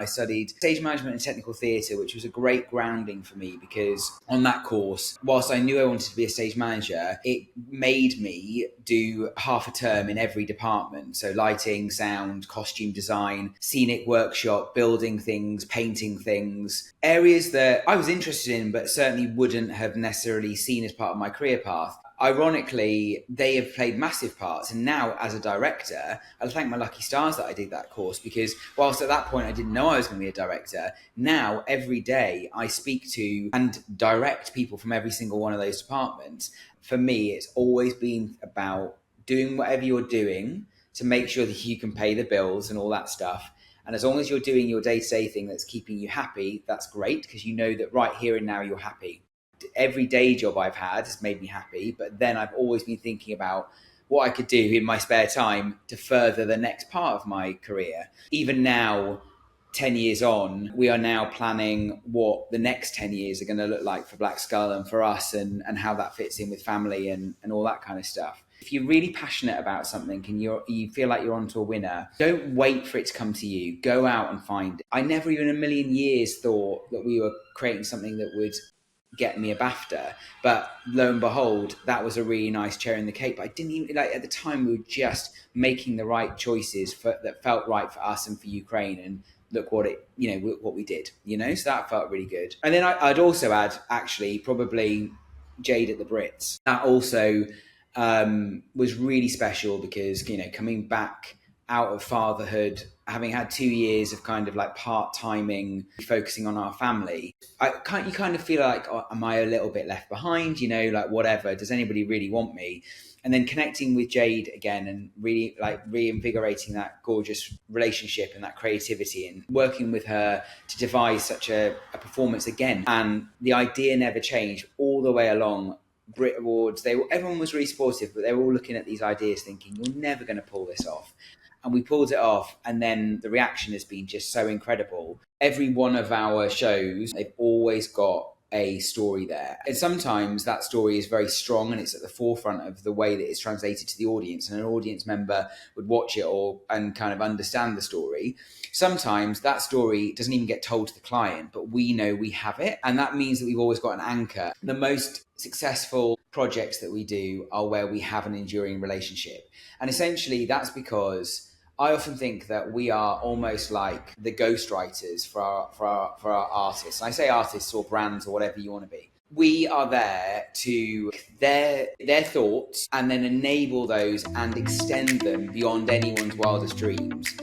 I studied stage management and technical theatre, which was a great grounding for me because on that course, whilst I knew I wanted to be a stage manager, it made me do half a term in every department. So lighting, sound, costume design, scenic workshop, building things, painting things, areas that I was interested in, but certainly wouldn't have necessarily seen as part of my career path. Ironically, they have played massive parts. And now, as a director, I thank my lucky stars that I did that course because whilst at that point I didn't know I was going to be a director, now every day I speak to and direct people from every single one of those departments. For me, it's always been about doing whatever you're doing to make sure that you can pay the bills and all that stuff. And as long as you're doing your day-to-day thing that's keeping you happy, that's great because you know that right here and now you're happy. Every day job I've had has made me happy, but then I've always been thinking about what I could do in my spare time to further the next part of my career. Even now, 10 years on, we are now planning what the next 10 years are going to look like for Black Skull and for us and how that fits in with family and all that kind of stuff. If you're really passionate about something and you feel like you're onto a winner, don't wait for it to come to you. Go out and find it. I never even in a million years thought that we were creating something that would get me a BAFTA, but lo and behold, that was a really nice cherry in the cake. But I didn't even at the time we were just making the right choices that felt right for us and for Ukraine, and look what what we did, so that felt really good. And then I'd also add actually probably Jade at the Brits. That also was really special because coming back out of fatherhood, having had 2 years of kind of like part-timing, focusing on our family, you kind of feel like, oh, am I a little bit left behind? Like whatever, does anybody really want me? And then connecting with Jade again and really like reinvigorating that gorgeous relationship and that creativity and working with her to devise such a performance again. And the idea never changed all the way along. Brit Awards, everyone was really supportive, but they were all looking at these ideas thinking, you're never going to pull this off. And we pulled it off, and then the reaction has been just so incredible. Every one of our shows, they've always got a story there. And sometimes that story is very strong and it's at the forefront of the way that it's translated to the audience, and an audience member would watch it and kind of understand the story. Sometimes that story doesn't even get told to the client, but we know we have it. And that means that we've always got an anchor. The most successful projects that we do are where we have an enduring relationship. And essentially that's because I often think that we are almost like the ghostwriters for our artists. And I say artists or brands or whatever you want to be. We are there to their thoughts and then enable those and extend them beyond anyone's wildest dreams.